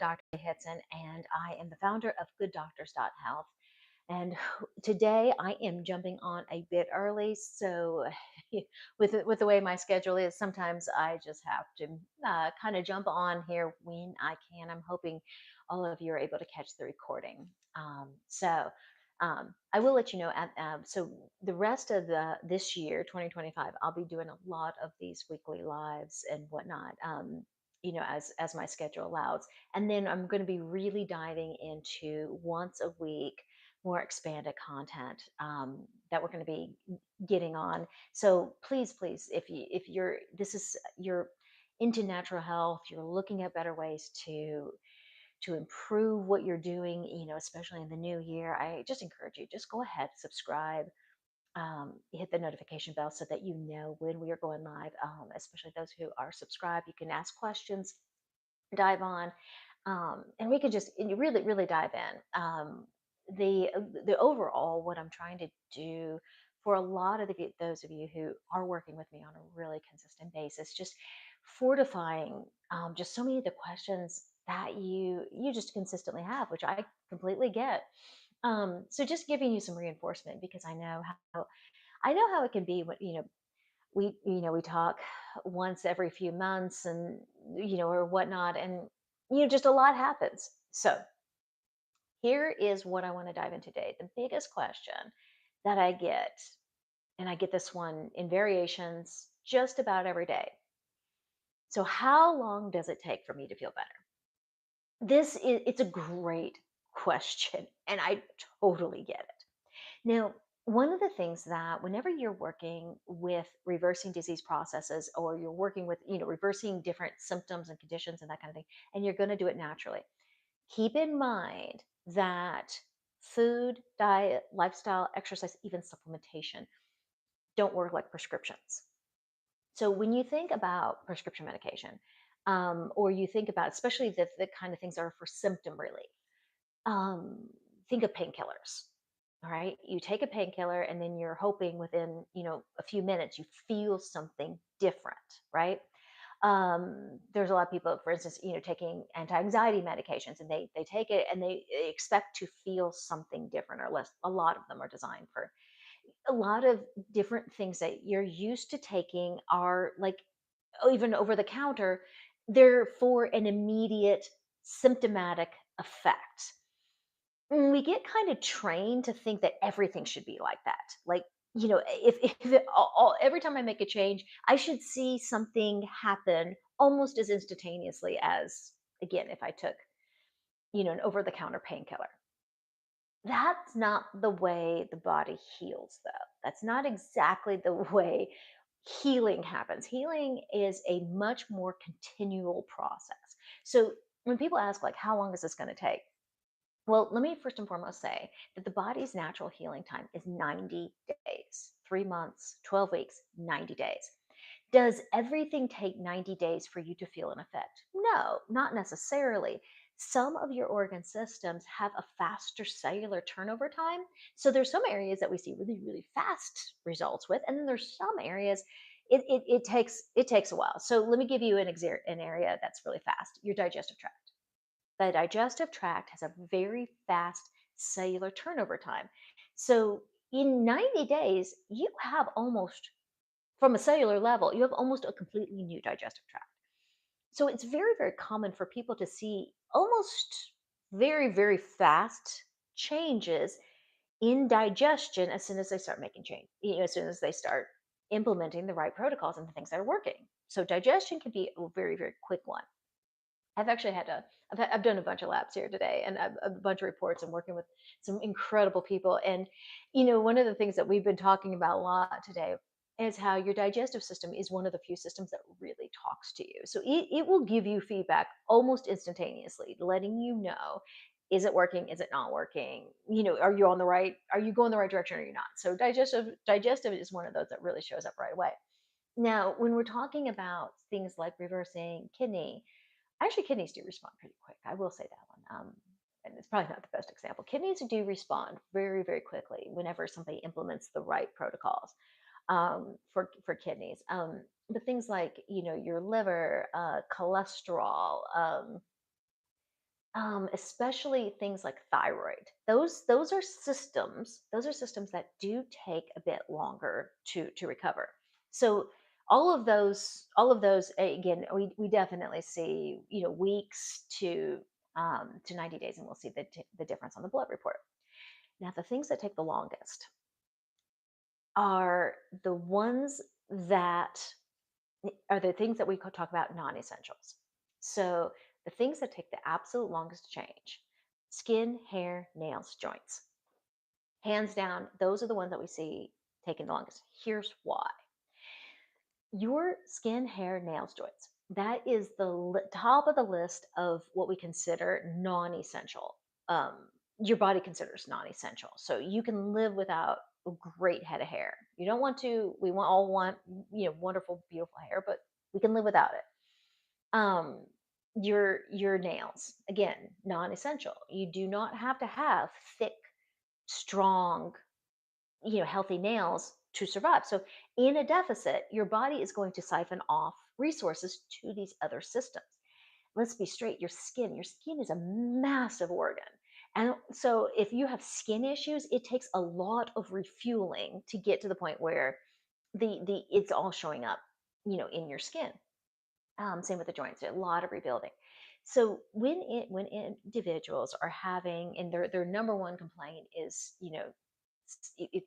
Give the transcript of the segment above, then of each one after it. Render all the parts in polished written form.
Dr. Hitson, and I am the founder of GoodDoctors.Health. And today I am jumping on a bit early, so with the way my schedule is, sometimes I just have to kind of jump on here when I can. I'm hoping all of you are able to catch the recording. I will let you know. So the rest of the this year, 2025, I'll be doing a lot of these weekly lives and whatnot. As my schedule allows, and then I'm going to be really diving into once a week more expanded content that we're going to be getting on. So please, if you're into natural health, you're looking at better ways to improve what you're doing, especially in the new year, I just encourage you, just go ahead, subscribe, hit the notification bell so that you know when we are going live. Especially those who are subscribed, you can ask questions, dive on, and we can just really dive in. The overall, what I'm trying to do for a lot of those of you who are working with me on a really consistent basis, just fortifying just so many of the questions that you just consistently have, which I completely get. So just giving you some reinforcement, because I know how it can be when we talk once every few months, and or whatnot, and just a lot happens. So here is what I want to dive in today. The biggest question that I get, and I get this one in variations just about every day: so how long does it take for me to feel better? It's a great question, and I totally get it. Now, one of the things that whenever you're working with reversing disease processes, or you're working with, reversing different symptoms and conditions and that kind of thing, and you're going to do it naturally, keep in mind that food, diet, lifestyle, exercise, even supplementation don't work like prescriptions. So when you think about prescription medication, or you think about especially the kind of things that are for symptom relief, um, think of painkillers. All right. You take a painkiller, and then you're hoping within, a few minutes you feel something different, right? There's a lot of people, for instance, taking anti-anxiety medications, and they take it and they expect to feel something different, or less. A lot of them are designed for a lot of different things that you're used to taking are like, even over the counter, they're for an immediate symptomatic effect. We get kind of trained to think that everything should be like that. Like, if every time I make a change, I should see something happen almost as instantaneously as, again, if I took, an over the counter painkiller. That's not the way the body heals, though. That's not exactly the way healing happens. Healing is a much more continual process. So when people ask, like, how long is this going to take? Well, let me first and foremost say that the body's natural healing time is 90 days, 3 months, 12 weeks, 90 days. Does everything take 90 days for you to feel an effect? No, not necessarily. Some of your organ systems have a faster cellular turnover time. So there's some areas that we see really fast results with, and then there's some areas it takes a while. So let me give you an area that's really fast: your digestive tract. The digestive tract has a very fast cellular turnover time. So in 90 days, you have almost, from a cellular level, you have almost a completely new digestive tract. So it's very common for people to see almost very fast changes in digestion as soon as they start making change, as soon as they start implementing the right protocols and the things that are working. So digestion can be a very quick one. I've actually I've done a bunch of labs here today, and a bunch of reports, and working with some incredible people. And, one of the things that we've been talking about a lot today is how your digestive system is one of the few systems that really talks to you. So it will give you feedback almost instantaneously, letting you know, is it working? Is it not working? Are you going the right direction, or are you not? So digestive is one of those that really shows up right away. Now, when we're talking about things like reversing kidney, actually, kidneys do respond pretty quick. I will say that one. And it's probably not the best example. Kidneys do respond very quickly whenever somebody implements the right protocols for kidneys. But things like, your liver, cholesterol, Especially things like thyroid. Those are systems. Those are systems that do take a bit longer to recover. So all of those again, we definitely see weeks to 90 days, and we'll see the difference on the blood report. Now, the things that take the longest are the ones that are the things that we could talk about non-essentials. So the things that take the absolute longest to change: skin, hair, nails, joints. Hands down, those are the ones that we see taking the longest. Here's why. Your skin, hair, nails, joints. That is the top of the list of what we consider non-essential. Your body considers non-essential. So you can live without a great head of hair. You don't want to. We want all want wonderful, beautiful hair, but we can live without it. um your nails, again, non-essential. You do not have to have thick, strong, healthy nails to survive. So in a deficit, your body is going to siphon off resources to these other systems. Let's be straight, your skin is a massive organ. And so if you have skin issues, it takes a lot of refueling to get to the point where the it's all showing up in your skin. Same with the joints, a lot of rebuilding. So when individuals are having, and their number one complaint is,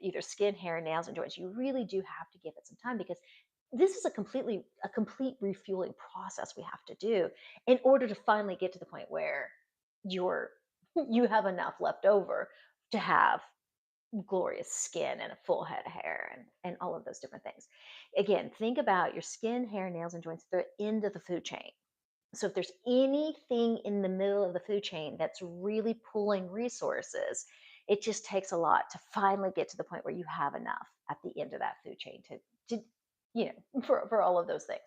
either skin, hair, nails, and joints, you really do have to give it some time, because this is a complete refueling process we have to do in order to finally get to the point where you're you have enough left over to have glorious skin and a full head of hair, and all of those different things. Again, think about your skin, hair, nails, and joints. They're the end of the food chain. So if there's anything in the middle of the food chain that's really pulling resources, it just takes a lot to finally get to the point where you have enough at the end of that food chain to for all of those things.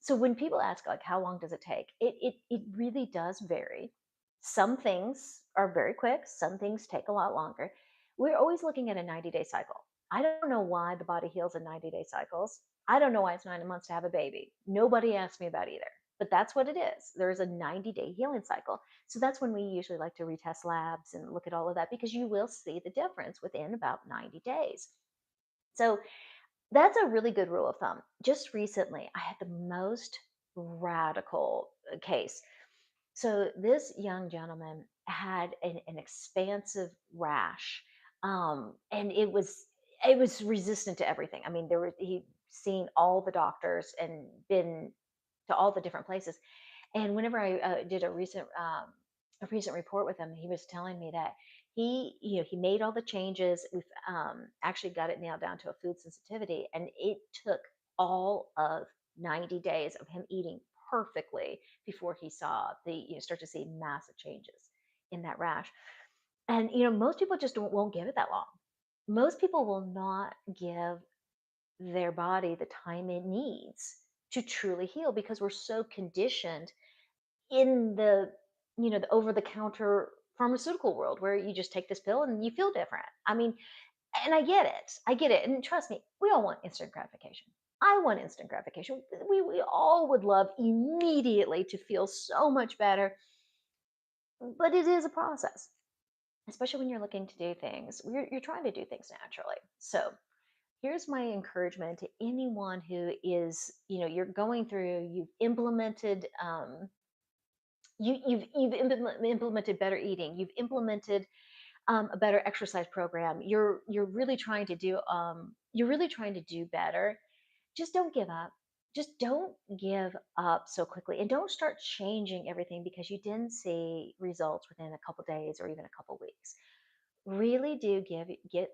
So when people ask, like, how long does it take, it really does vary. Some things are very quick, some things take a lot longer. We're always looking at a 90-day cycle. I don't know why the body heals in 90-day cycles. I don't know why it's 9 months to have a baby. Nobody asked me about either. But that's what it is. There is a 90-day healing cycle. So that's when we usually like to retest labs and look at all of that, because you will see the difference within about 90 days. So that's a really good rule of thumb. Just recently, I had the most radical case. So this young gentleman had an expansive rash, and it was resistant to everything. I mean, he'd seen all the doctors and been to all the different places. And whenever I did a recent report with him, he was telling me that he made all the changes. We've actually got it nailed down to a food sensitivity, and it took all of 90 days of him eating perfectly before he saw start to see massive changes in that rash. And most people just won't give it that long. Most people will not give their body the time it needs to truly heal, because we're so conditioned in the over the counter pharmaceutical world, where you just take this pill and you feel different. I mean, and I get it, and trust me, we all want instant gratification. I want instant gratification. We all would love immediately to feel so much better, but it is a process, especially when you're looking to do things, you're trying to do things naturally. So here's my encouragement to anyone who is, you're going through, you've implemented you've implemented better eating, you've implemented a better exercise program, you're really trying to do better. Just don't give up. Just don't give up so quickly, and don't start changing everything because you didn't see results within a couple days or even a couple weeks. Really do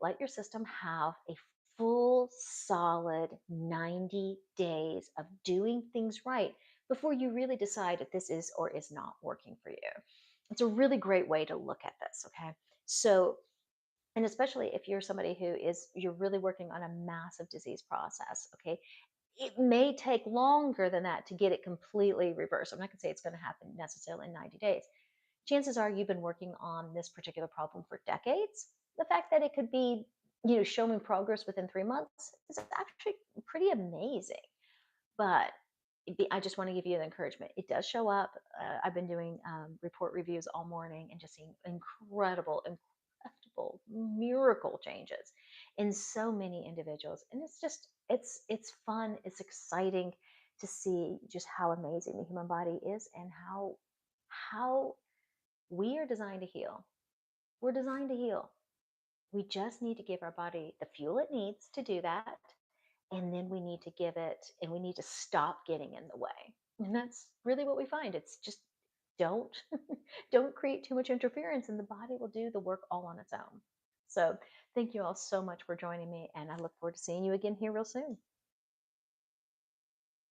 let your system have a full solid 90 days of doing things right before you really decide if this is or is not working for you. It's a really great way to look at this. Okay, so, and especially if you're somebody you're really working on a massive disease process. Okay, it may take longer than that to get it completely reversed. I'm not going to say it's going to happen necessarily in 90 days. Chances are you've been working on this particular problem for decades. The fact that it could be, showing progress within 3 months is actually pretty amazing. But I just want to give you the encouragement. It does show up. I've been doing report reviews all morning and just seeing incredible miracle changes in so many individuals. And it's fun. It's exciting to see just how amazing the human body is and how we are designed to heal. We're designed to heal. We just need to give our body the fuel it needs to do that, and then we need to give it and we need to stop getting in the way. And that's really what we find. It's just don't don't create too much interference and the body will do the work all on its own. So thank you all so much for joining me, and I look forward to seeing you again here real soon.